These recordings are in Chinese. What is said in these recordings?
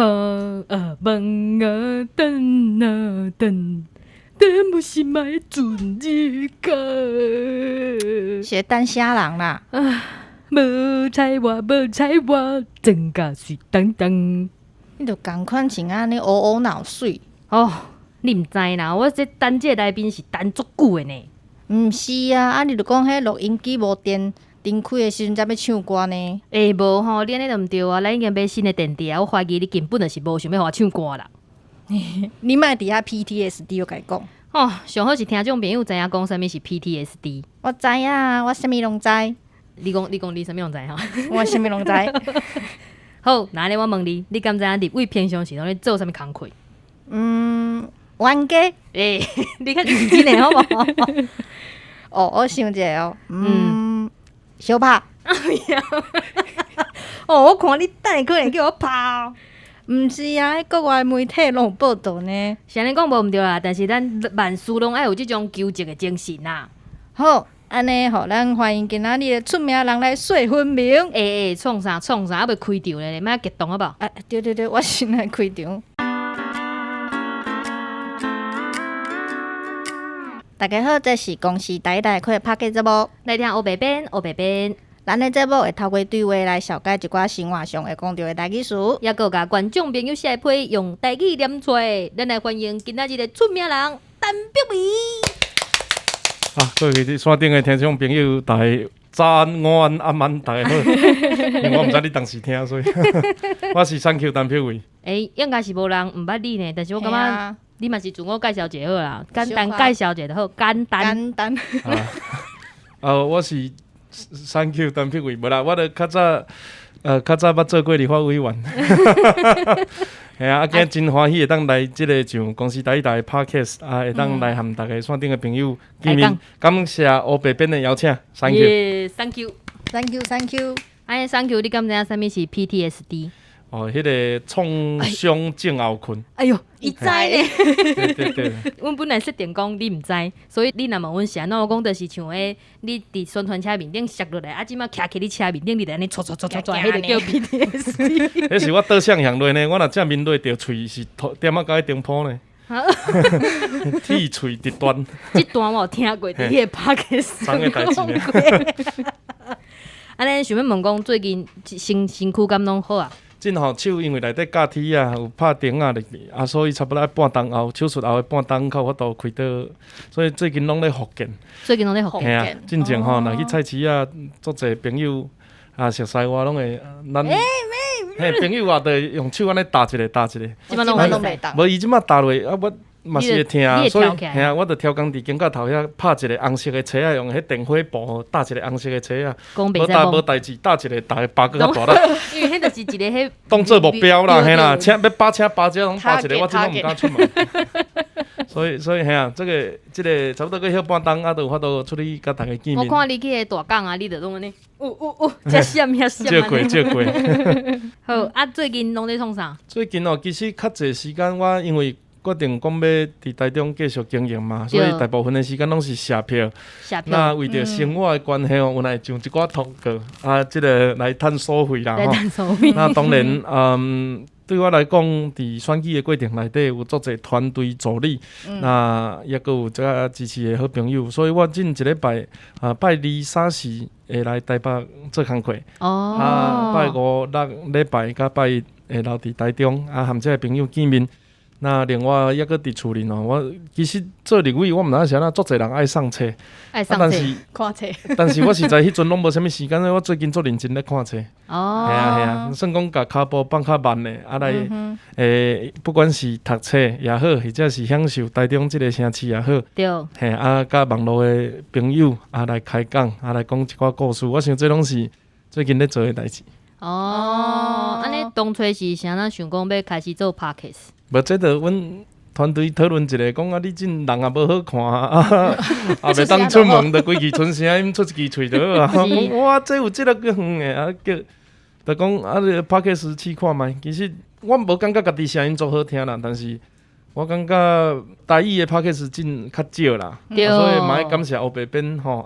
梦等啊等，等不是买准日是等啥人啦？无睬我，真甲水当当。你就共款像安尼乌乌闹水。哦，你毋知啦，我这等这个来宾是等足久的呢。毋是啊，你就讲迄录音机无电开的时阵才要唱歌呢。无吼，你安尼就毋对啊！咱已经买新的电池啊，我怀疑你根本就是无想要互我唱歌啦。你莫伫遐 PTSD， 我甲你讲。哦，上好是听众朋友知影讲啥物是 PTSD。我知啊，我啥物拢知。你讲你啥物拢知吼？我啥物拢知。好，那安尼我问你，你敢知影立伟平常时拢咧做啥物工课？冤家。你较认真诶，好无？哦，我想一下哦。小拍。哦，我看你等下可能叫我拍哦。毋是啊，国外媒体拢有报道呢。是安尼讲无毋对啦，但是咱万事拢爱有即种求职诶精神啦。好，安尼互咱欢迎今仔日的出名人来说分明。创啥，还袂开场咧，莫激动好无？对，我先来开场。大家好，这是公司台开的 Podcast 节目，来听黑白边。咱的节目会透过对话来小解一寡生活上会讲到的台语词，也佮甲观众朋友写批用台语念出来。咱来欢迎今仔日的出名人陈碧薇。各位山顶的听众朋友，大家早安、午安、晚安，大家好。因为我毋知你当时听，所以我是3 Q 陈碧薇。应该是无人毋捌你呢，但是我感觉你嘛是自我介绍一下好啦，简单介绍一下就好，简单。我是3 Q 陈碧薇，无啦，我著较早捌做过立法委员。系啊，今日真欢喜会当来即个上公司台的 Podcast 会当来和大家山顶的朋友见面。感谢黑白边的邀请，Thank you。 Thank you。 Thank you， 你敢知影啥物是 PTSD？ 迄个创伤症候群。哎呦，伊知呢。对。阮本来设定讲你毋知，所以你若问阮是安怎，我讲就是像你伫宣传车面顶摔落来，即马徛起你车面顶，你就安尼唰，迄个叫 PTSD。迄是我倒向向落呢，我若正面对着喙是点到到顶坡呢。铁喙直断。这段我有听过，伫迄个 Podcast 上个代志呢。安尼想要问讲，最近身躯敢拢好啊？真吼手因为内底架铁啊，有拍钉啊入去，所以差不多半冬后手术后的半冬较有法度开刀，所以最近拢咧复健。嘿啊，进前吼，若去菜市啊，足侪朋友熟悉我拢会，咱朋友也会用手安尼搭一个。即摆拢袂当。无伊即摆搭落我嘛是会听，所以嘿啊，我著超工伫警察头遐拍一个红色的车啊，用迄电火布搭一个红色的车啊，无代志，搭一个大个拔个较大啦。因为迄就是一个迄当做目标啦，嘿啦，要拔车拔只拢拔一个，我真拢毋敢出门。所以嘿啊，即个差不多过歇半冬，就有法度出去甲大家见面。我看你去大港啊，你著拢安尼，遮闪遐闪。借过。好最近拢咧创啥？最近其实较侪时间，我因为决定讲要伫台中继续经营嘛，所以大部分的时间拢是写票。那为着生活的关系有来上一寡通告即个来趁所费啦吼。那当然，对我来讲，伫选举的过程内底有足侪团队助理，那也佮有这个支持的好朋友，所以我近一礼拜拜2、3、4会来台北做工课。拜5、6礼拜甲拜1会留伫台中，和这个朋友见面。那另外也搁伫厝里我其实做立委，我毋知影是安怎，足侪人爱上册，看册。但是我实在迄阵拢无啥物时间，我最近足认真咧看册。系啊，算讲甲骹步放较慢咧，来不管是读册也好，或者是享受台中即个城市也好，对，甲网络的朋友来开讲，来讲一寡故事，我想这拢是最近咧做的代志。安尼当初是啥哪想讲要开始做 Podcast？ 无，这著阮团队讨论一下，讲你真人也无好看袂当出门，著规气剩声音出一支喙就好啊。哇，这有即个远的叫，著讲Podcast 试看觅。其实我无感觉家己声音足好听啦，但是我感觉台语的 podcast 真较少啦，所以嘛要感谢欧白边吼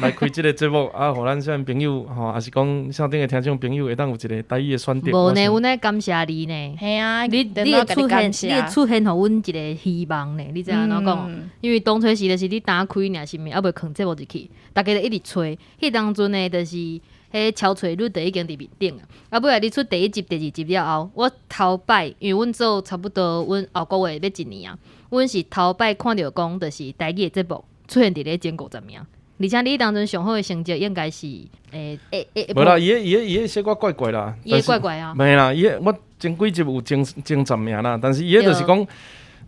来开这个节目互咱啥朋友也是讲啥顶的听众朋友会当有一个台语的选择。无呢，阮爱感谢你呢。系啊，你的出现，互阮一个希望呢。你知影怎讲？因为当初时就是你打开尔，是毋是？还袂囥节目入去，大家就一直吹。迄当阵呢，就是迄超吹率就已经伫面顶啊。尾来你出第1集、第2集了后，我头摆，因为阮做差不多，阮后个月要1年啊。阮是头摆看到讲，就是台语的节目出现伫咧前50名，而且你当阵上好的成绩应该是无啦，伊个小可怪怪啦，伊个怪怪啊，袂啦，我前几集有前10名啦，但是伊个就是讲，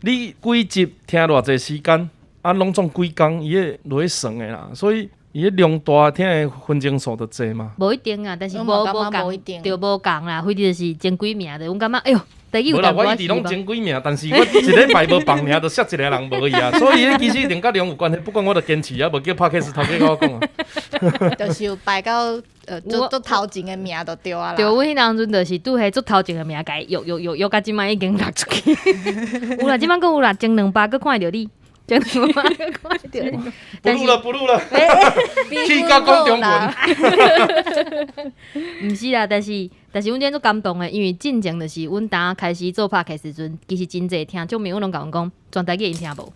你几集听偌济时间，拢总几工，伊个落去算的啦，所以伊个量大，听的分钟数就济嘛。无一定啊，但是无共，就无共啦，非就是前几名的，阮感觉哎哟。无啦，我一直拢前几名，但是我一礼拜无放名，就杀一个人无去啊。所以其实一定甲量有关系，不管我就坚持啊，无叫 Podcast 头家甲我讲啊。就是有排到做头前的名就对啊啦。对，阮迄当阵就是拄迄做头前的名，甲约甲即摆已经落出去。有啦，即摆佫有啦，前200佫看到你。前200佫看到你。不录了。去到讲中文。毋是啦，但是阮今足感动的，因为进前就是阮当开始做 podcast 时阵，其实真济听众朋友拢甲阮讲，全台语因听无。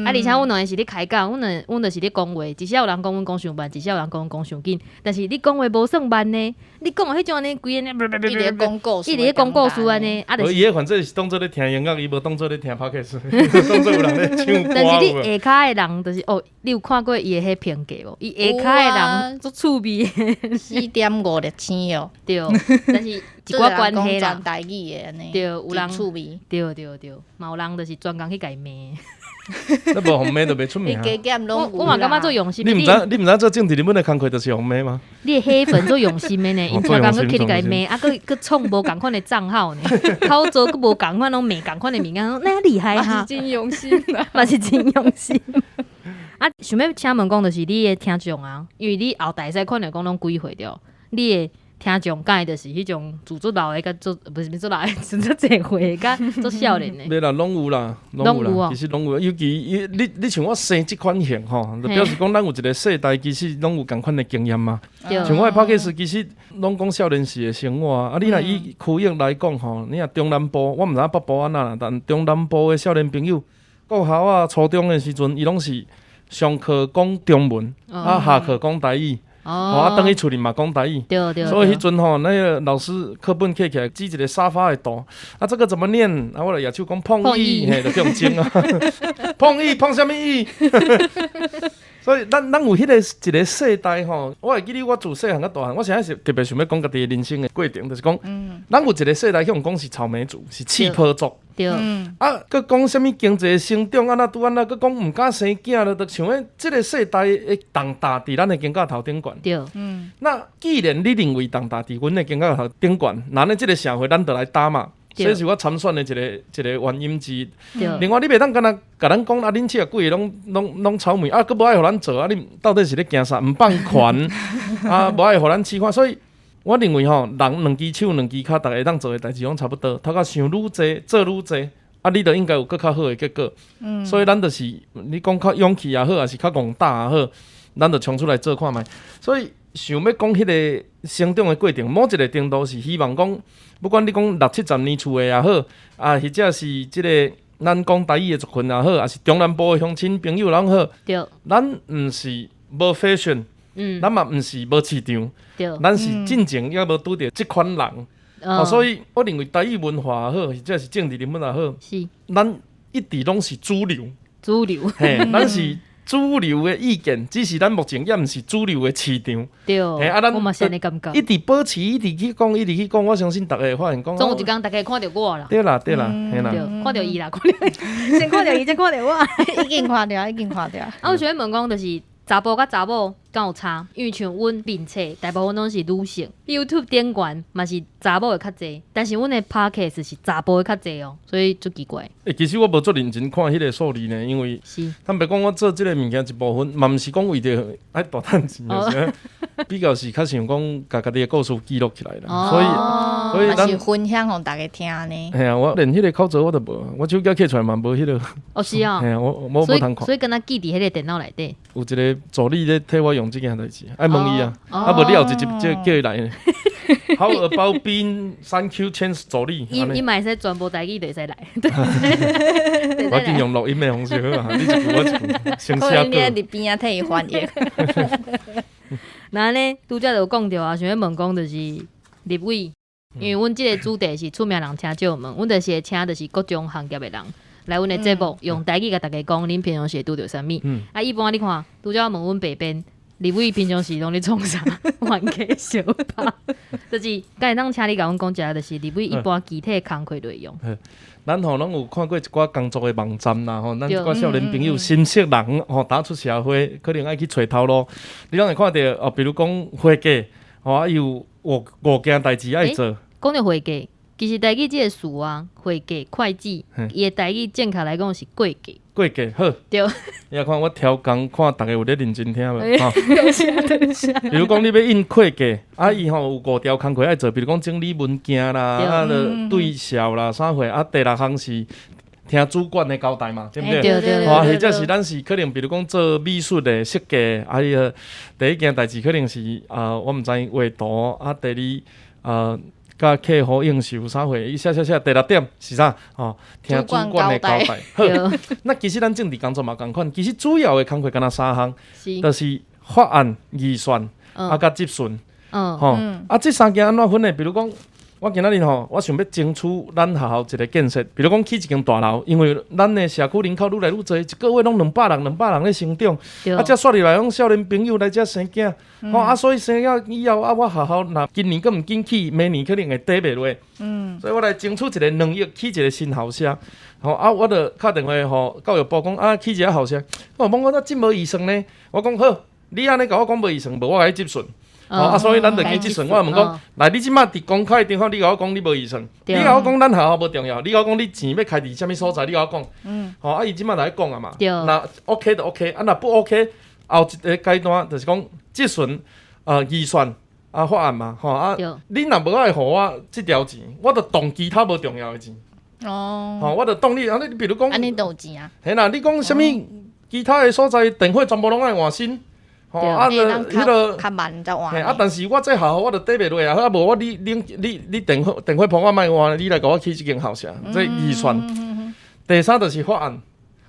而且阮两个是咧开讲，阮就是咧讲话，一下有人讲阮讲伤慢，一下有人讲阮讲伤紧。但是你讲话无算慢呢，你讲迄种安尼规个呢，一直讲故事，一直咧讲故事安尼。伊个反正是当做咧听音乐，伊无当做咧听 podcast， 当做有人咧唱歌。但是你下骹的人就是你有看过伊的迄评价无？伊下骹的人足趣味4.56星哦。对，但是一寡关系啦。全台语的安尼。对，有人趣味。对，嘛有人就是专工去家骂。那无红妹就袂出名。我嘛感觉做用心。你毋知做政治人物的工课就是红妹吗？你的黑粉做用心的呢，因专工去去你家骂，佮创无共款的账号呢，口做佮无共款，拢骂共款的物件，那厉害哈！真用心啊，嘛是真用心。啊，想要请问讲，就是你的听众啊，因为你后代使看到讲拢几岁着，你的听众讲的就是迄种自作老的，甲做不是做老的，做侪岁甲做少年的。袂啦，拢有啦，其实拢有，尤其你像我生即款型吼，就表示讲咱有一个世代，其实拢有共款的经验嘛。像我的 Podcast 其实拢讲少年时的生活啊。你若以区域来讲吼，你若中南部，我毋知北部安那啦，但中南部的少年朋友，国校啊、初中的时阵，伊拢是上课讲中文，下课讲台语。等去厝里嘛讲台语，对。所以迄阵吼，那个老师课本摕起来，指一个沙发的图，这个怎么念？我就举手讲碰意，嘿，就这种精啊，碰意碰什么意？所以咱有迄个一个世代吼，我会记得我自细汉到大汉，我现在是特别想要讲家己人生的过程，就是讲，咱有一个世代向讲是草莓族，是气泡族。对，佮讲什么经济成长安那拄安那，佮讲毋敢生囝了，就像即个世代会重大伫咱的肩胛头顶悬。对，那既然你认为重大伫阮的肩胛头顶悬，那呢，即个社会咱就来打嘛。这是我参选的一个原因之一。另外，你袂当干那甲咱讲恁七几个拢草莓佮无爱互咱做啊？你到底是咧惊啥？毋放权无爱互咱试看，所以。我认为吼，人两只手、两只脚，大家会当做的代志拢差不多。头壳想愈济，做愈济，你就应该有更较好的结果。所以咱就是你讲较勇气也好，还是较戆大也好，咱就冲出来做看卖。所以想要讲迄个成长的过程，某一个程度是希望讲，不管你讲60-70年厝的也好，或者是即个咱讲台语的族群也好，还是中南部的乡亲朋友拢好，咱毋是无 fashion。咱嘛毋是无市场，咱是进前也无拄着即款人，所以我认为台语文化也好，或者是政治人物也好，咱一直拢是主流，嘿，咱是主流的意见，只是咱目前也毋是主流的市场。对，我嘛是安尼感觉。一直保持，一直去讲，我相信大家会发现讲。总有一天大家看到我啦。对啦，嘿啦。看到伊啦，先看到伊，再看到我。已经看到。我想要问讲，就是查甫甲查某敢有差？因为像阮面册，大部分拢是女性 ，YouTube 点关嘛是查某的较济，但是阮的 Podcast 是查甫的较济哦，所以足奇怪。其实我无做认真看迄个数字呢，因为坦白讲，我做即个物件一部分，嘛毋是讲为着爱大趁钱，就是比较是较想讲家己的故事记录起来啦，所以咱是分享互大家听呢。嘿啊，我连迄个口罩我都无，我手机摕出来嘛无迄个。哦是啊。嘿啊，我无通看。所以敢若记伫迄个电脑内底。有一个助理咧替我用即件代志，爱问伊啊，无你后一集叫伊来。How about being Thank you change 助理？伊嘛会使全部台语就会使来。我尽用录音的方式好啊，你一句我一句，先写过。可能你伫边仔替伊翻译。那呢，拄则就讲着啊，想要问讲就是立委，因为阮即个主题是出名人请借问，阮就是会请就是各种行业的人来阮的节目，用台语甲大家讲，恁平常时拄着啥物？啊，一般你看，拄则问阮白边。立委平常时拢咧创啥？冤家相拍，就是敢会当请你甲阮讲一下，就是立委一般具体工作内容。咱吼拢有看过一寡工作的网站啦，吼，咱一寡少年朋友、新式人吼，打出社会可能爱去找头路。你拢会看到哦，比如讲会计，吼，有五件代志爱做。讲到会计，其实台语即个词啊，会计、会计，伊的台语正确来讲是会计。过计好，对。你看我调工，看大家有咧认真听无？哈。比如讲你要印会计，啊，伊吼有5条工课爱做，比如讲整理文件啦，啊，对销啦，啥货啊，第6项是听主管的交代嘛，对不对？对。或者是咱是可能比如讲做美术的设计，啊，第一件代志可能是我毋知画图，啊，第2甲客户应酬啥货，伊写，第6点是啥？哦，听主管的交代。好，那其实咱政治工作嘛共款，其实主要的工作敢若3项，就是法案、预算，甲执行。吼，这3件安怎分呢？比如讲，我今仔日吼，我想要争取咱学校一个建设，比如讲起一间大楼，因为咱的社区人口愈来愈多，一个月拢200人咧成长，遮刷入来拢少年朋友来遮生囝，所以生囝以后我学校若今年佫毋紧起，明年可能会底袂落，所以我来争取一个2亿起一个新校舍，我就敲电话互教育部讲起一个校舍，我讲真无预算呢，我讲好，你安尼甲我讲无预算，无我甲你执行。所以咱就去执行。我问讲，来，你即马伫公开的地方，你甲我讲你无预算，你甲我讲咱学校无重要，你甲我讲你钱要开伫啥物所在，你甲我讲。伊即马来讲啊嘛。那 OK 就 OK，若不 OK，后一个阶段就是讲执行预算法案嘛。你若无爱互我即条钱，我就动其他无重要的钱。我就动你，你比如讲，安尼都有钱啊。嘿啦，你讲啥物其他的所在电费全部拢爱换新。迄个较慢才换。但是我这学校我就底袂落啊，无我你电费簿我莫换，你来甲我起即间校舍，这预算。第3就是法案，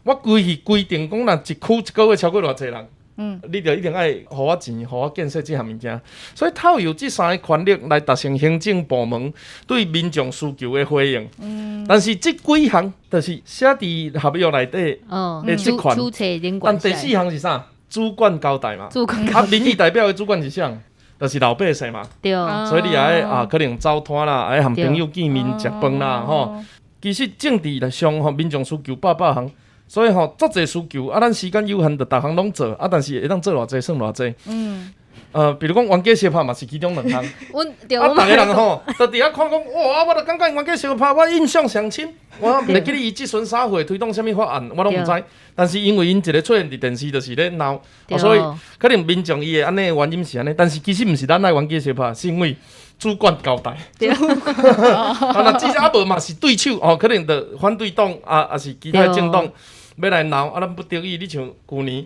我规定讲，若一区一个月超过偌济人，你就一定爱互我钱，互我建设即项物件。所以透由即3个权力来达成行政部门对民众需求的回应。但是即几项就是写伫合约内底的职权。但第4项是啥？主管交代嘛，民意代表的主管是啥？就是老百姓嘛。对。所以你也爱可能走摊啦，爱和朋友见面食饭啦，吼。其实政治上民众需求百项，所以足侪需求咱时间有限，就逐项拢做但是会当做偌济算偌济。比如讲冤家相拍嘛是其中2项。逐个人吼，就伫遐看讲，哇！我就感觉冤家相拍，我印象上深。我袂记你即阵啥货推动啥物法案，我拢毋知。但是因为因一个出现伫电视，就是咧闹，所以可能民众伊的安尼原因是安尼，但是其实毋是咱爱冤家相拍，是因为主管交代。那即只无嘛是对手可能就反对党也是其他政党要来闹，咱不得已，你像旧年。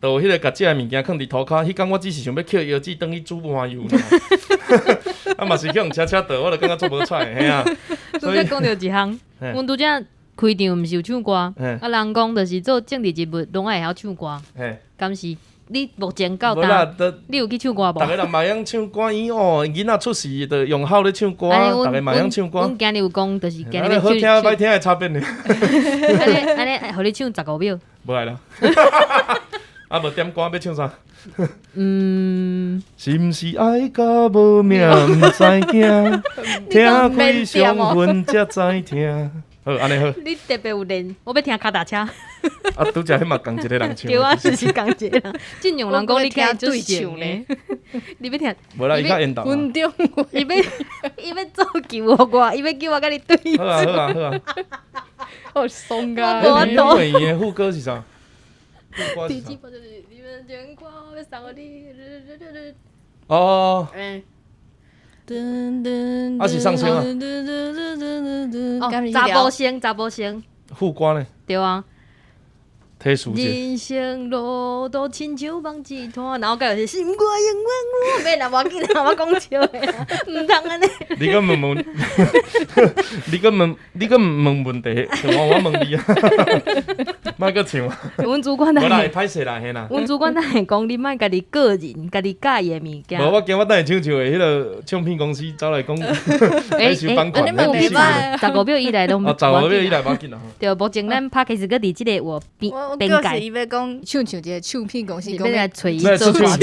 就迄个甲这物件放伫涂骹，迄工我只是想要捡腰子，当去煮麻油嘛是去用车倒，我就感觉做无出来，嘿啊。拄则讲到一项，阮拄则开场毋是有唱歌，人讲就是做政治人物拢爱会晓唱歌，敢是？你目前到达，你有去唱歌无？逐个人嘛会晓唱歌，囡仔出世就用好咧唱歌，逐个嘛会晓唱歌。阮今日有讲，就是今日好听歹听的差别呢。安尼，互你唱15秒。无爱啦。无点歌要唱啥？是毋是爱甲无命毋知惊？听开上分才知听。好，安尼好。你特别有练，我要听脚踏车。拄则迄嘛共一个人唱。对啊，就是共一个人。尽量人讲你听对唱呢。你要听？无啦，伊较缘投。伊要做球我，伊要叫我甲你对。好啊。好松啊！你问伊的副歌是啥？第几步就是你们捐款，我送你。哦，啊是上声啊，查甫声，副歌呢？对啊。体数者，人生路都亲像梦一团，然后佮就是心肝永远我，免啦，无要紧啦，我讲笑的啦，毋通安尼。你敢问，你敢问问题，我问你啊，莫搁唱。阮主管无啦，会歹势啦，嘿啦。阮主管会讲你莫家己个人，家己介意的物件。无，我惊我等下唱的迄个唱片公司走来讲，来收版权。15秒以内拢。哦，15秒以内无要紧啦。对，目前咱拍开始搁伫即个我边界。伊要讲唱一个唱片公司，要来找伊做歌唱。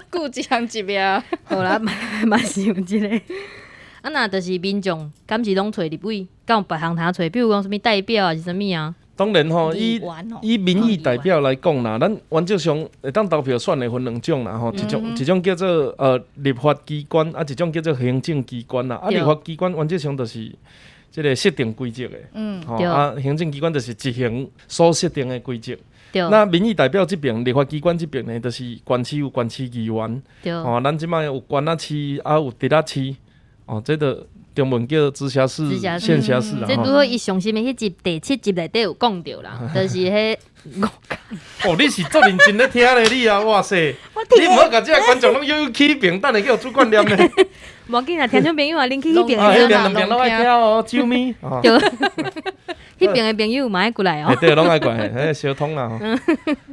顾一项一秒。好啦，嘛是有即个。啊，那就是民众，敢是拢找立委，敢有别项通找？比如讲什么代表啊，是啥物啊？当然吼，以民意代表来讲啦，咱原则上会当投票选的分两种啦吼，一种叫做立法机关，啊一种叫做行政机关啦。啊，立法机关原则上就是即个设定规则的，吼啊，行政机关就是执行所设定的规则。那民意代表这边，立法机关这边呢，就是县市有县市议员，吼，咱即摆有县仔市，啊有直辖市，哦，这个中文叫直辖市、县辖市啦。这拄好伊上新的迄集第7集内底有讲到啦，就是迄哦，你是足认真咧听咧，你啊，哇塞！你毋好甲即个观众拢又起屏，等下叫主管念咧。无要紧啦，听众朋友啊，恁去迄边迄边两边拢爱听哦，啾咪。对，迄边的朋友嘛爱过来哦。对，拢爱过来，迄相通啦。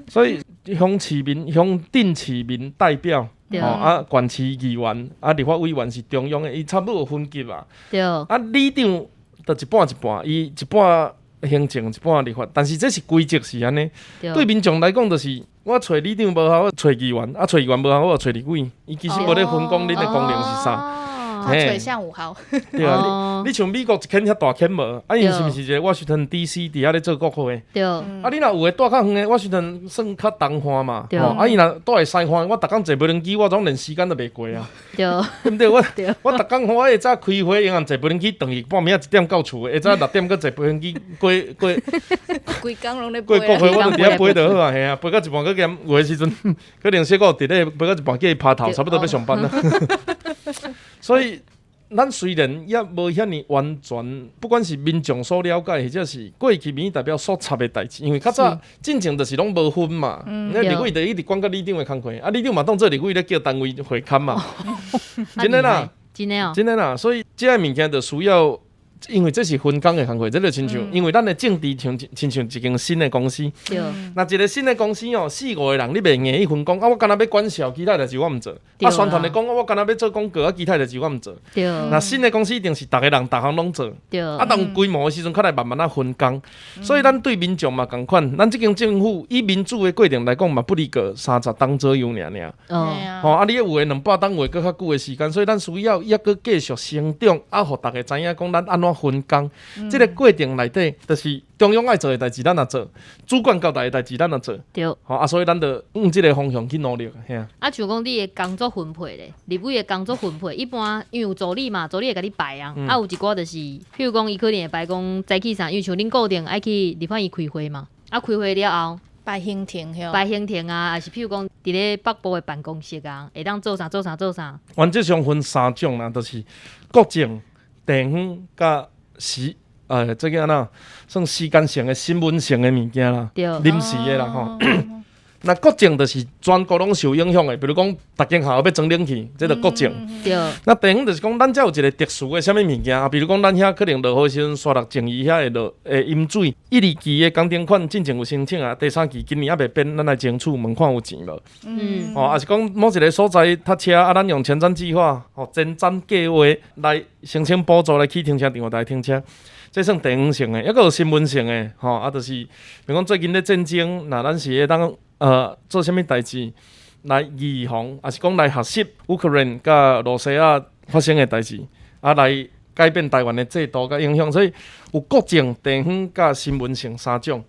所以乡镇市民代表，啊，县市议员，啊，立法委员是中央的，伊差不多有分级啊。对。啊，里长就一半一半，伊一半行政，一半立法，但是这是规则是安尼。对民众来讲，就是我找里长无效，我找议员，啊，找议员无效，我就找立委。伊其实无咧分讲恁的功能是啥。水象5号。对啊，你像美国一间遐大间无？啊，因是毋是一个Washington DC 伫遐咧做国会？对。啊，你若有诶住较远诶，Washington 算较东岸嘛。对。啊，伊若住喺西岸，我逐工坐无人机，我总连时间都袂过啊。对。对毋对？我逐工我下早开会，用坐无人机等于半暝1点到厝诶，下早6点搁坐无人机过。规工拢咧过国会，我就伫遐陪就好啊，嘿啊，陪到一半搁嫌有诶时阵，可能小个伫咧陪到一半叫伊拍头，差不多要上班啦。所以，咱虽然也无遐尼完全，不管是民众所了解，或者是过去民意代表所插的代志，因为较早进前就是拢无分嘛。那立委就一直管甲里长的工课，啊，里长嘛当做立委咧叫单位会勘嘛。真的啦，真的啦，所以这个物件就需要。因为这是分工的工作，这就亲像，因为咱的政治亲像一间新的公司。那一个新的公司哦，4、5个人，你袂硬去分工啊！我干那要管销，其他代志我毋做。啊，宣传的讲，我干那要做广告啊，其他代志我毋做。那新的公司一定是逐个人逐项拢做。啊，当规模的时阵，较来慢慢分工。所以咱对民众嘛共款，咱这间政府以民主的过程来讲嘛，不离个30档左右尔。吼，啊，你有诶200档话，搁较久的时间，所以咱需要抑搁继续成长，啊，互大家知影讲咱安怎分工，这个过程内底，就是中央爱做的代志，咱也做；主管交代的代志，咱也做。对。好啊，所以咱就往这个方向去努力，嘿啊。啊，像讲你的工作分配咧，立委的工作分配，一般因为有助理嘛，助理会甲你排啊。啊，有一寡就是，譬如讲，伊可能会排讲早起啥，因为像恁固定爱去立法院开会嘛。啊，开会了后，排行程啊，还是譬如讲，伫咧北部的办公室啊，会当做啥。原则上分3种啦，就是国政、地方甲这个安那算时间性的、新闻性的物件啦，临时的啦吼。那国政就是全国拢受影响的，比如讲，逐间学校要装冷气，这就国政。那地方就是讲，咱才有一个特殊的啥物物件啊，比如讲，咱遐可能落雨时阵，沙鹿正义遐会淹水，1、2期的工程款进前有申请啊，第3期今年还袂变，咱来争取问看有钱无。哦，也是讲某一个所在塞车啊，咱用前瞻计划、前瞻计划来申请补助来去停车场来停车。这算地方性的，抑个有新闻性的，啊，就是比如讲最近咧战争，那咱是会当做啥物代志来预防，还是讲来学习乌克兰甲罗西亚发生的代志，啊，来改变台湾的制度甲影响，所以有国政、地方甲新闻性3种。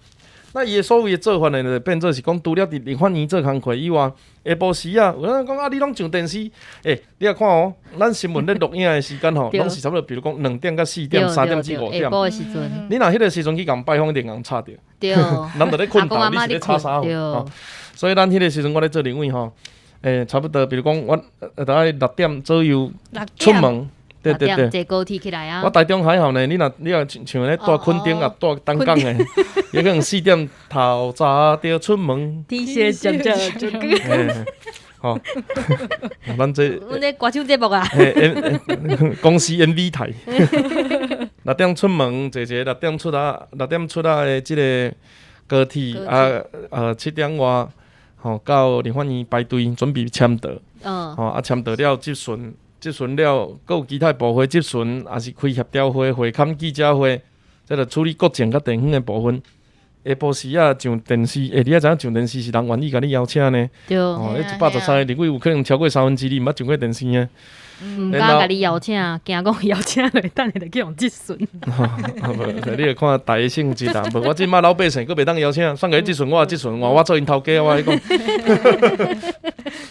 那伊的所谓的做法呢，就变做是讲，除了伫立法院做工课以外，下晡时啊，有人讲啊，你拢上电视，你也看哦，咱新闻咧录影的时间吼，拢是差不多，比如讲2点到4点、3点至5点。下晡的时阵，你若迄个时阵去共拜访，一定共插着。对。咱就咧困觉，你是咧插啥？所以咱迄个时阵，我咧做立委吼，差不多，比如讲我大概6点左右出门。对，坐高铁起来啊！我台中还好呢，你若像咧住垦丁啊，住单港诶，有可能4点头早就出门。天蝎讲就吼，咱这歌唱节目啊，公司 MV 台，6点出门，坐6点出诶，即个高铁啊，7点外吼到立法院排队准备签到，吼签到了接巡了，搁有其他部会接巡，也是开协调会、会刊记者会，再来处理国情甲地方的部分。下晡时啊，上电视，你也知影上电视是人愿意甲你邀请呢。对。113个立委有可能超过2/3，你毋捌上过电视啊。毋敢甲你邀请，惊讲邀请落，等下就去用质询。你着看大个性质啦，无我即摆老百姓佫袂当邀请，算个质询我也质询，我做因头家，我讲。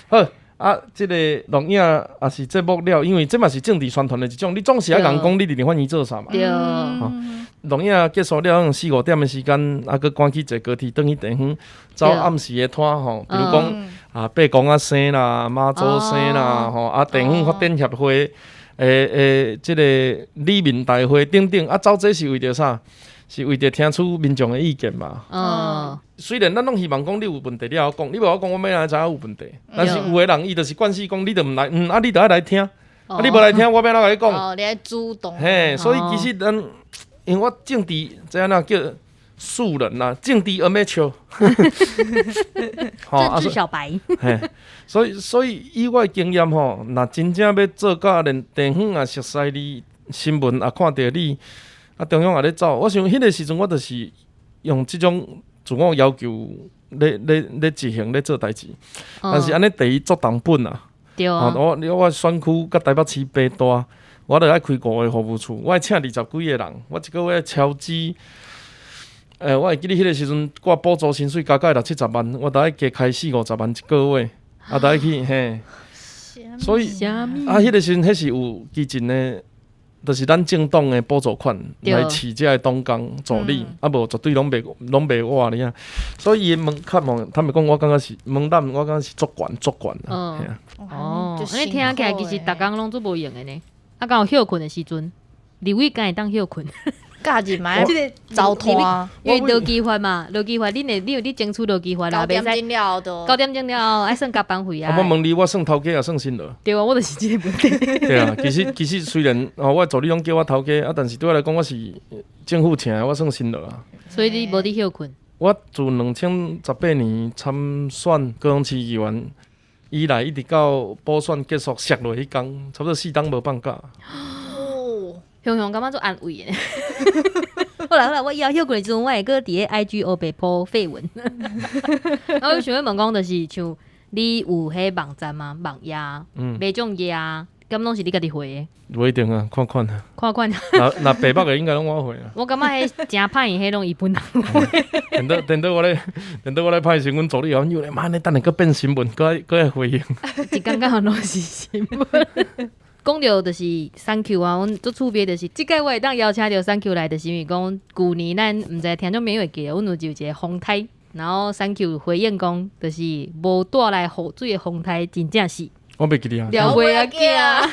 好。啊，即个录影也是节目了，因为这嘛是政治宣传的一种，你总是要人讲你伫立法院做啥嘛。对。录影结束了，4、5点的时间，啊，佮赶去坐高铁转去地方，走暗时的摊吼，比如讲啊，八公啊生啦、妈祖生啦，吼啊，地方发展协会，即个里民大会等等，啊，走这是为着啥？是为着听取民众的意见嘛。虽然咱拢希望讲你有问题，你也讲，你无我讲我要来知影有问题，但是有的人伊就是惯势讲，你就毋来，啊，你就爱来听，啊，你无来听，我要哪甲你讲？你爱主动。嘿，所以其实咱，因为我政治这样叫素人啦，政治amateur，政治小白。嘿，所以以我的经验吼，若真正要做到连地方也熟悉你，新闻也看到你。啊，中央也咧走，我想迄个时阵我就是用即种自我要求咧执行咧做代志，但是安尼第一做重本啊。对啊。我选区甲台北市北大，我著爱开5个服务处，我爱请20几个人，我一个月超支，我会记得迄个时阵，我补助薪水加60、70万，我著爱加开40-50万一个月，啊，著爱去嘿。所以迄个时阵迄是有基金的。就是咱政党的补助款来饲这个党工助理，啊无绝对拢袂我哩啊。所以伊门槛他们讲我感觉是门槛，我感觉是足悬啊。安尼听起来其实逐工拢做无用的呢。啊，敢有休困的时阵，立委敢会当休困？假日嘛，即个糟拖。因为劳基法嘛，劳基法你争取劳基法啦，袂使9点钟了爱算加班费啊。我问你，我算头家也算新了。对啊，我就是这个问题。对啊，其实虽然我助理拢叫我头家，啊，但是对我来讲，我是政府请的，我算新了啊。所以你无伫休困？我自2018年参选高雄市议员以来，一直到补选结束摔落迄天，差不多4档无放假。雄雄感觉做安慰的。好啦，我以后休困的时阵，我会搁伫个 IG 黑白po绯闻。然后想要问讲，就是像你有迄网站吗？网页，卖种页，咁拢是你家己画的？不一定啊，看看。那北北的应该拢我画啊。我感觉迄真歹，迄拢伊本人画。等到我来拍新闻助理，又来妈，你等下搁变新闻，搁爱回应。一刚刚拢是新闻。讲到就是 Thank you 啊，阮足趣味就是即届我会当邀请到 Thank you 来，就是因为讲旧年咱毋知听众朋友会记得，阮有就一个风台，然后 Thank you 回应讲，就是无带来雨水的风台，真正是我袂记得啊，了袂啊囝。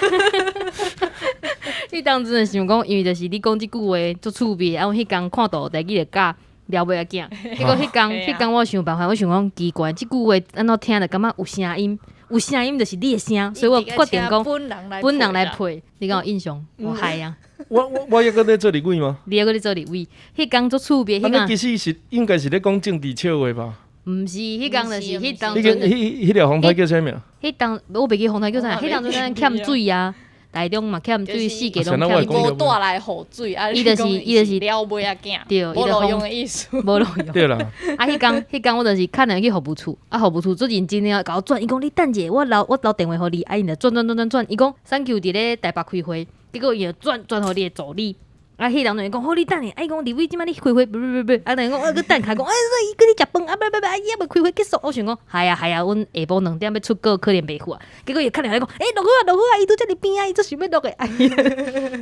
你当真的想讲，因为就是你讲即句话足趣味，啊，我迄天看到台语就教了袂啊囝。结果迄天我想办法，我想讲奇怪，即句话安怎听着感觉有声音。有声音就是你的声，所以我决定讲本人来配。你敢有印象？有嗨啊！我也搁咧做立委吗？你也搁咧做立委？迄天做趣味，迄天其实是应该是咧讲政治笑话吧？毋是，迄天就是迄当。迄条红台叫啥名？迄当我袂记红台叫啥，迄当阵咱欠水啊。台中嘛欠水，四界拢欠。无带来雨水，伊就是了袂啊囝，对，无路用的意思，无路用。对啦，啊，迄天我就是看人去服务处，啊，服务处最认真的甲我转，伊讲你等者，我留电话互你，啊，因就转，伊讲 Thank you 伫咧台北开会，结果伊就转互你的助理。啊，迄人就讲好，你等下，伊讲立委即摆你开会，不，啊，等下讲我搁等下讲，伊跟你食饭，啊，不，伊还未开会结束，我想讲，系啊，阮下晡2点要出国，可能袂赴啊。结果伊看了讲，落雨啊，伊拄则伫边啊，伊足想要落诶。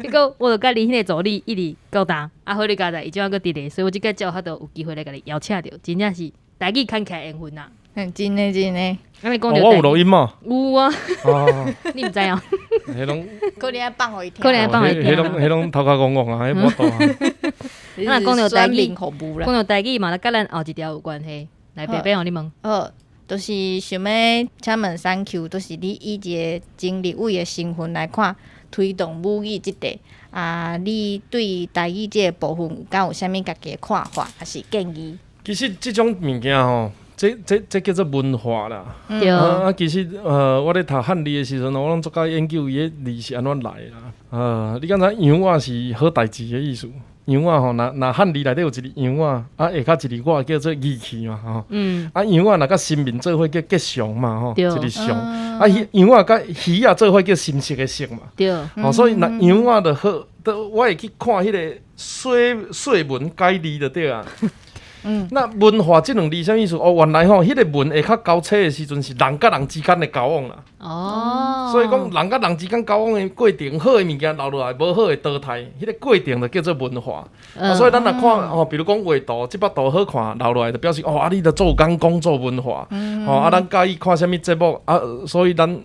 结果我就甲你迄个助理一直交谈，啊，好你家在，伊怎啊搁伫咧，所以我即个照他都有机会来甲你邀请着，真正是台语看起来缘分啊。真的。安尼讲我有录音嘛？有啊。哦，你毋知影？迄拢可能要放互伊听。可能要放互伊听。迄拢头壳讲讲啊，迄无多啊。那讲到台语，讲到台语嘛，甲咱后一条有关系。来，白白互你问。就是想要请问3Q，就是你以一个经理委的身份来看推动母语即块你对台语即个部分敢有啥物家己的看法，还是建议？其实即种物件吼，这叫做文化啦。对。其实我咧读汉字的时阵，我拢做甲研究伊的字是安怎来啦。你刚才洋话是好代志的意思。洋话吼，若汉字内底有一个洋话，下骹一个话叫做义气嘛吼。洋话若甲新民做伙叫吉祥嘛吼，一个祥。洋话甲鱼啊做伙叫心色的色嘛。对。所以若洋话就好，我会去看迄个说文解字就对啊。那文化即两字啥意思？原来吼，迄个文会较交叉的时阵是人甲人之间的交往啦。所以讲人甲人之间交往的过程，好的物件留落来，无好的倒汰，迄个过程就叫做文化。所以咱若看比如讲画图，即幅图好看，留落来就表示你著做工工作文化。咱介意看啥物节目所以咱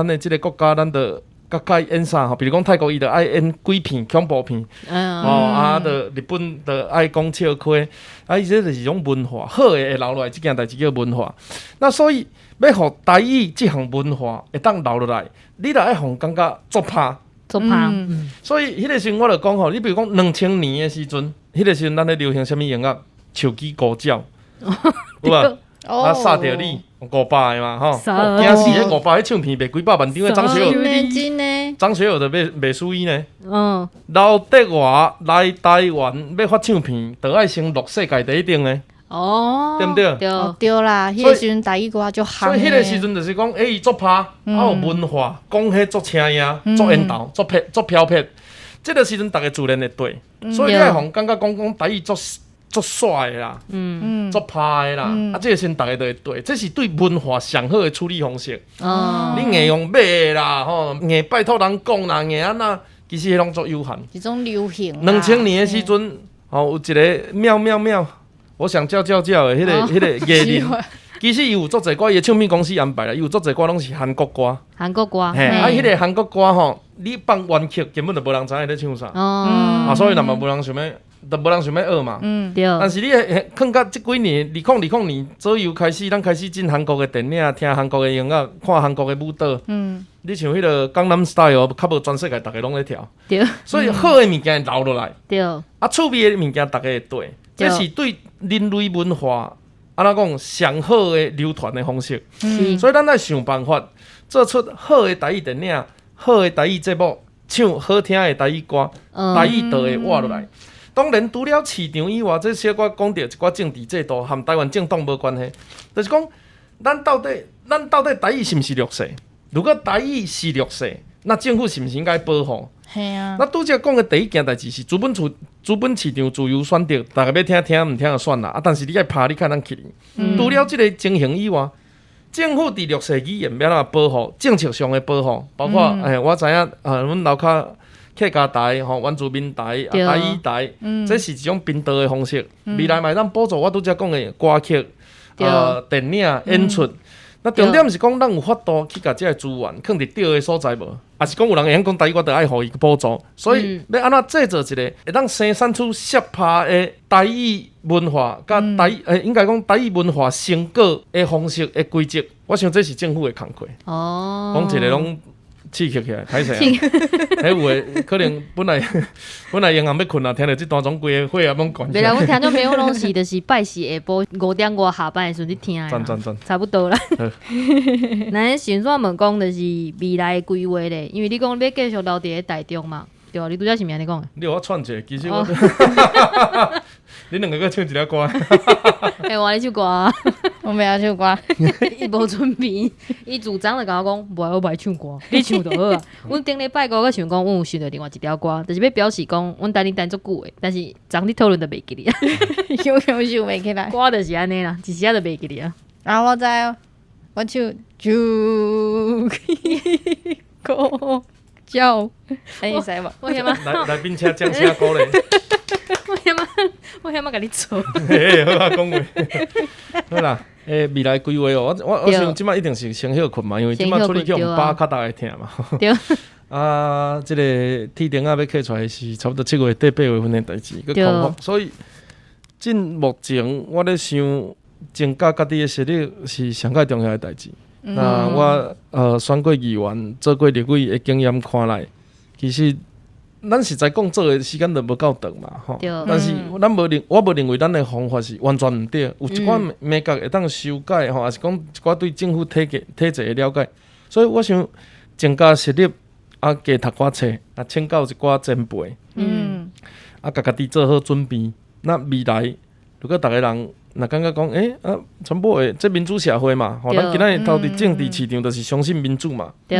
的即个国家，咱著甲伊演啥比如讲泰国伊著爱演鬼片、恐怖片，日本著爱讲笑亏，伊这就是一种文化，好诶会留落来，即件代志叫文化。那所以要互台语即项文化会当留落来，你著爱互感觉足拍。所以迄个时阵我著讲你比如讲2000年诶时阵，迄个时阵咱咧流行啥物音乐？手机高叫，有无？杀着你500个嘛吼，惊死迄500个唱片卖几百万张的张学友，张学友就卖输伊呢。刘德华来台湾要发唱片，就爱先录世界第一顶的。对毋对？对啦，迄个时阵台语歌就夯。所以迄个时阵就是讲，伊足拍，有文化，讲迄足声音，足缘投，足飘撇。这个时阵，大家自然会对。所以你爱互感觉讲台语足帅的啦，足拍的啦，这个先大家都会对，这是对文化上好的处理方式。你硬用买的啦，硬拜托人讲啦，硬安那，其实迄拢足有限。一种流行。2000年的时阵，有一个喵，我想叫的迄个艺人，其实伊有足侪歌，伊的唱片公司安排啦，伊有足侪歌拢是韩国歌。迄个韩国歌你放原曲根本就无人知影咧唱啥。所以若嘛无人想要。就无人想要学嘛，对。但是你囥到即几年，2020年左右开始，咱开始进韩国的电影，听韩国的音乐，看韩国的舞蹈。你像迄个《江南 Style》，较无全世界大家拢咧跳。对。所以好的物件留落来。对。趣味的物件大家会对，这是对人类文化安怎讲上好的流传的方式。所以咱爱想办法做出好的台语电影、好的台语节目，唱好听的台语歌，台语就会活落来。当然，除了市场以外，这小可讲到一寡政治制度，和台湾政党无关系。就是讲，咱到底台语是毋是弱势？如果台语是弱势，那政府是毋是应该保护？那拄则讲的第一件代志是资本市场自由选择，大家要听毋听就算啦。但是你爱拍，你看咱去。除了这个情形以外，政府伫弱势语言要怎保护？政策上的保护，包括我知影阮楼骹。客家台、原住民台、台语台，这是一种频道的方式。未来嘛，咱补助我拄则讲的歌曲、电影演出。那重点是讲，咱有法度去甲这个资源放伫对的所在无？还是讲有人会晓讲台语，我就爱互伊补助。所以要安怎制作一个会当生产出适拍的台语文化，甲台应该讲台语文化成果的方式的规则，我想这是政府的工课。讲一个拢。刺激起来，歹势啊！迄有诶，可能本来银行要困啊，听到即段种规个血压拢悬。袂啦，阮听众朋友拢是就是拜四下晡5点外下班诶时阵去听赞，差不多啦。咱先煞问讲，就是未来诶规划咧，因为你讲要继续留伫咧台中嘛，对啊，你拄则是毋是安尼讲诶？你互我串者，其实我，你两个搁唱一条歌。我咧唱歌。我袂晓唱歌，伊无准备，伊主张就甲我讲，我袂唱歌，你唱就好啊。阮顶礼拜个想讲，阮有想到另外一条歌，就是要表示讲，阮等你等足久诶，但是昨日讨论就袂记哩啊，想袂起来。歌就是安尼啦，一时仔就袂记哩啊。我知哦，我唱就高叫，你使无？我嫌嘛，来宾请讲啥歌咧？我嫌嘛，甲你做。好啊，讲话好啦。未来规划哦，我想即摆一定是先休困嘛，因为即摆出去用疤较大会疼嘛。对。啊，即个铁钉啊要刻出来是差不多7月底8月份的代志，佮康复，所以进目前我咧想增加家己的实力是上较重要的代志。那我选过议员，做过立委的经验看来，其实咱实在讲做的时间就无够长嘛，吼。但是我无认为咱的方法是完全毋对，有一寡美角会当修改吼，也是讲一寡对政府体制的了解。所以我想增加实力，加读寡册，请教一寡前辈，家己做好准备。那未来如果逐个人若感觉讲，全部的这民主社会嘛，吼，咱今仔日投伫政治市场，就是相信民主嘛。对。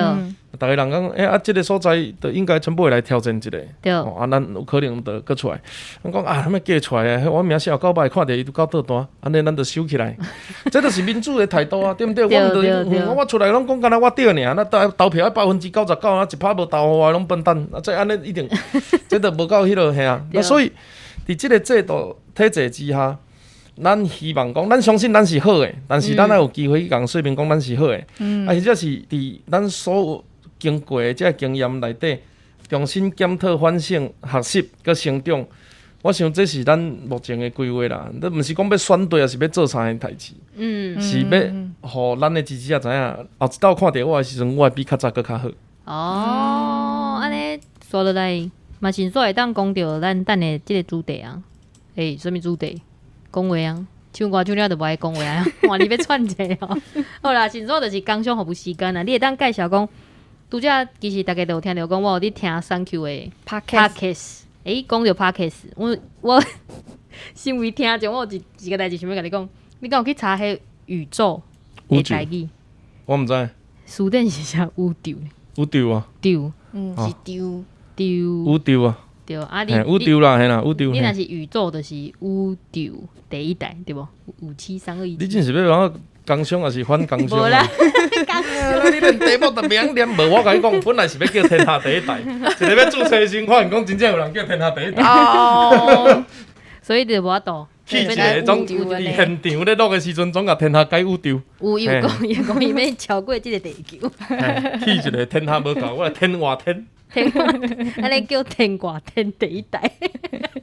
逐个人讲，这个所在就应该全部来挑战一下。对。咱有可能就搁出来。咱讲他们寄出来啊，我名写到900，看到伊都到倒单，安尼咱就收起来。这就是民主的态度啊，对不对？我出来拢讲，敢若我对尔，那投票99%，啊一拍无投我拢笨蛋，这安尼一定，这就无够迄落嘿啊。那所以伫这个制度体制之下。咱希望讲，咱相信咱是好的，但是咱也有机会去共说明讲咱是好的，或者是伫咱所有经过的这经验内底，重新检讨、反省、学习、佮成长。我想这是咱目前的规划啦。咱毋是讲要选对，还是要做啥个代志，是要互咱的支持者知影，后一道看到我的时阵，我会比较早佮较好。安尼说落来，嘛是说会当讲到咱等的即个主题啊。什么主题？讲话啊，唱歌唱了就无爱讲话啊，换你要串者哦。好啦，先说就是工商服务时间啊，你会当介绍讲，拄则其实大家都有听到讲，我有伫听3Q 的 podcast。讲到 podcast， 我先为听者，我有一个代志想要甲你讲，你敢有去查迄宇宙的代志？我毋知。书顶是啥宇宙？宇宙啊？宙，是宙。宇宙啊？对啊，宇宙啦，嘿啦，宇宙。你若是宇宙，就是宇宙第一代，对无？57321。你真是要讲工商，还是反工商？无啦，你连题目都名念无，我甲你讲，本来是要叫天下第一代，一个要注册先，发现讲真正有人叫天下第一代。所以就无法度。去一个总伫现场咧录的时阵，总甲天下改宇宙。有讲伊要超过即个地球。去一个天下无够，我来天外天。安尼叫天外天第一代。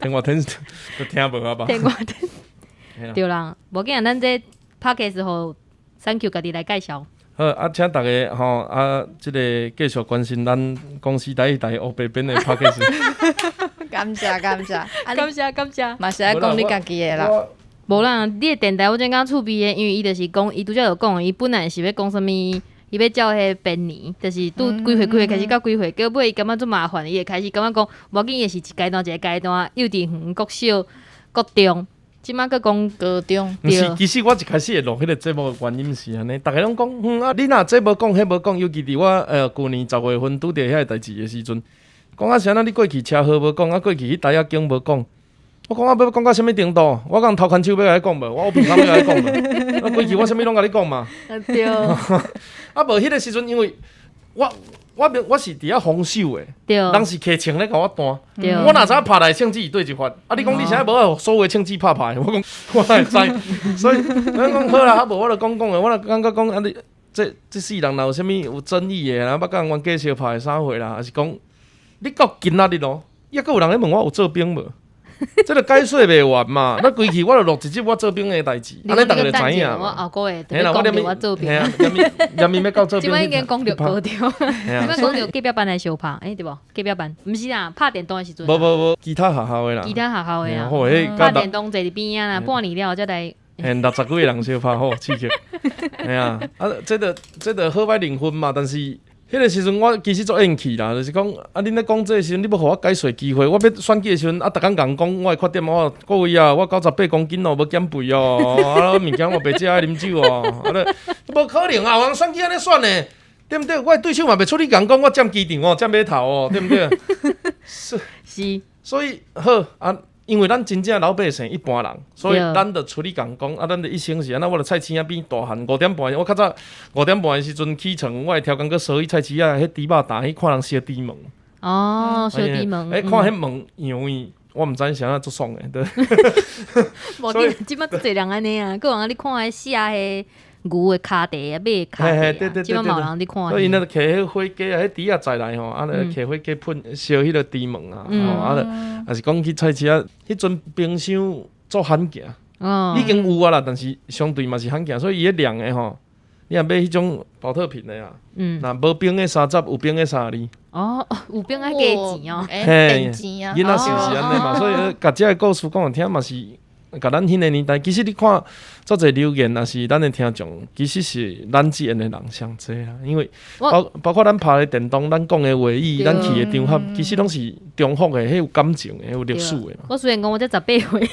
天外天就听无啊吧？天外天。对啦，无紧啊，咱这 podcast 互3Q家己来介绍。好请大家即个继续关心咱公司第一代黑白边的 podcast。感谢。感谢。嘛是爱讲你家己的啦。无啦，你的电台我真感趣味的，因为伊就是讲，伊拄则就讲，伊本来是要讲啥物。伊要照迄编年，就是拄几岁开始到几岁，结果伊感觉足麻烦，伊会开始感觉讲，无要紧，伊是一阶段一个阶段，幼稚园、国小、国中，即摆佫讲高中。毋是，其实我一开始会录迄个节目的原因是安尼，逐个拢讲，你若这无讲，迄无讲，尤其伫我旧年10月份拄着遐个代志的时阵，讲是安怎你过去车祸无讲，过去迄台仔经无讲。我讲要讲到什么程度？我讲头牵手要甲你讲无？我平常要甲你讲无？过去我啥物拢甲你讲嘛？对。无迄个时阵，因为我是伫遐防守的，人是骑枪咧甲我弹，我哪知影拍来枪支对一发？你讲你现在无所有枪支拍，我讲我哪会知？所以咱讲好啦，无我就讲的，我就感觉讲你这世人若有啥物有争议的，捌甲阮介绍拍啥货啦，还是讲你到今仔日咯，抑佫有人咧问我有做兵无？这个解说袂完嘛？那规气我就录一集我做兵的代志，安尼大家就知影。我后个月就讲着我做兵。人民要到做兵。即摆已经讲着高调，即摆讲着隔壁班来相拍，对无？隔壁班，毋是啦，拍电动的时阵。无，其他学校的啦。其他学校的啦。拍电动坐伫边啊啦，半年了才来。60几个人相拍好刺激。哎呀，这个好歹零分嘛，但是。迄个时阵我其实足厌气啦，就是讲恁咧讲这个时阵，你要互我解说机会，我要选举的时阵逐工共讲我的缺点，各位啊，我98公斤哦，无减肥哦，物件我袂食爱啉酒哦，无可能啊，有人选举安尼选的，对不对？我的对手嘛袂出你共讲我占机场哦，占码头哦，对不对？是，所以好啊。因为咱真正老百姓一般人，所以咱就出去共讲咱就一生是安那，我就菜市仔边大汉5点半，我较早5点半的时阵起床，我会超工去烧去菜市仔迄猪肉摊去看人烧猪门。烧猪门。看迄门样伊，我毋知啥足爽诶，对。无紧，即摆足侪人安尼啊，佮人你看迄写迄牛诶骹地啊，马诶骹地啊，即摆嘛有人伫看。所以因那摕迄火鸡啊，迄猪仔宰来吼，啊，摕火鸡喷烧迄个猪毛啊，吼，啊，也是讲去菜市啊，迄阵冰箱做罕见，已经有啊啦，但是相对嘛是罕见，所以伊迄量诶吼。你若买迄种保特瓶的啊，若无冰的30，有冰的32。哦，有冰爱加钱哦，嘿，钱啊，囡仔是安尼嘛，所以甲这个故事讲互听嘛是，甲咱迄个年代，其实你看，足侪留言也是咱的听众，其实是咱这样的人上济啊，因为包括咱拍的电动，咱讲的话语，咱去的场合，其实拢是中福的，迄有感情的，有历史的嘛。我虽然讲我才18岁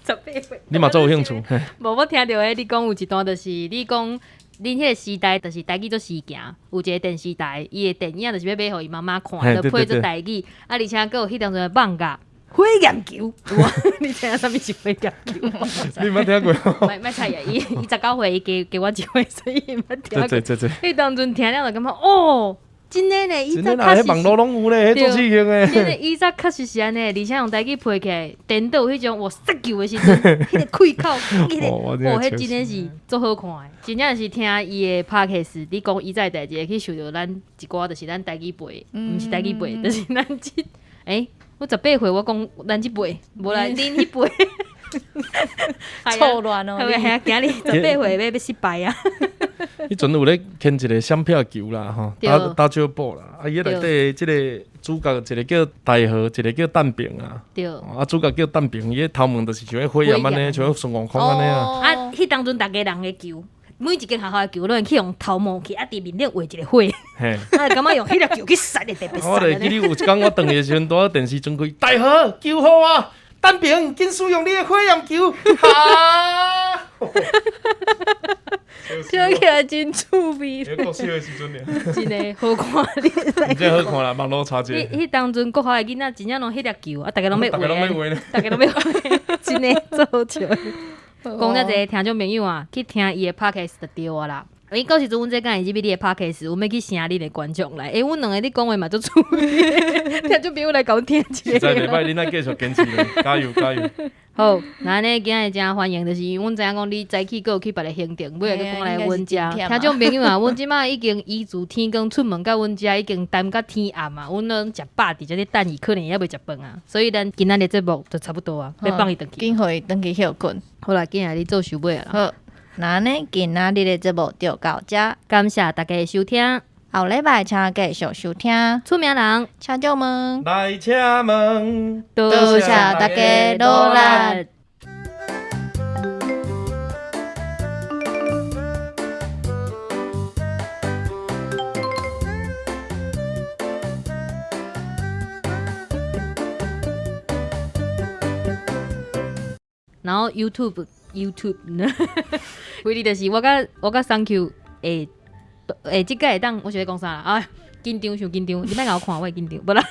，18岁，你嘛做有兴趣？无，我听到你讲有一段，就是你讲。恁迄个时代，就是台语做时行，有一个电视台，伊的电影就是要买互伊妈妈看，就配做台语，啊，而且佫有迄当阵放假火焰球，你知影啥物是火焰球？你毋捌听过？莫猜呀，伊19岁，伊加我1岁，所以毋捌听过。迄当阵听了就感觉哦。真诶呢，伊则确实，网络拢有咧，迄做刺激诶。真诶，伊则确实是安尼，而且用台语配起来，颠倒迄种杀球诶时阵，迄个开口，迄真诶是足好看诶。真正是听伊诶 podcast，你讲伊在代志，去受着咱一寡，就是咱台语背，毋是台语背，就是咱我18岁，我讲咱即辈，无来恁迄辈。错乱哦！系啊，今日18岁要失败啊！迄阵有咧牵一个闪票球啦，吼，打招宝啦，啊，伊内底即个主角一个叫大河，一个叫蛋饼啊，对，啊，主角叫蛋饼，伊头毛就是像迄火焰安尼，像孙悟空安尼啊。啊，迄当阵逐家人的球，每一间学校的球，拢去用头毛去啊，伫面顶画一个火，啊，感觉用迄个球去杀的特别杀。我记你有一天我转去的时阵，伫电视转开，大河救好我！蛋饼，紧使用你的火焰球！哈！听起来真趣味。国小的时阵尔，真诶好看，真好看啦，网络查者。迄当阵国校的囡仔真正拢迄粒球啊，大家拢要画，大家拢要画，真诶做好笑。讲遮济听众朋友啊，去听伊的 podcast 就对啊啦。因到时阵，阮再讲入你的 podcast，阮要去请你的观众来。阮两个你讲话嘛足趣味，听众朋友来甲阮听一下。实在袂歹，恁来继续坚持咧，加油加油！好，那安尼今日真欢迎，就是阮知影讲你早起佫有去别个行程，尾个讲来阮遮。听众朋友啊，阮即摆已经依住天光出门到阮遮，已经耽到天暗啊。阮拢食饱伫遮咧等伊，可能还袂食饭啊。所以咱今仔日节目就差不多啊，要放伊转去。紧互伊转去休困。好啦，今日你做收尾啊。好。那呢，今仔日的节目就到这，感谢大家的收听。后礼拜请继续收听。出名人，请叫门，来请门，多谢大家努力。然后 YouTube 为哩就是我甲三 Q 即个会当，我是咧讲啥啦？啊，紧张，伤紧张，你莫甲我看，我会紧张，无啦。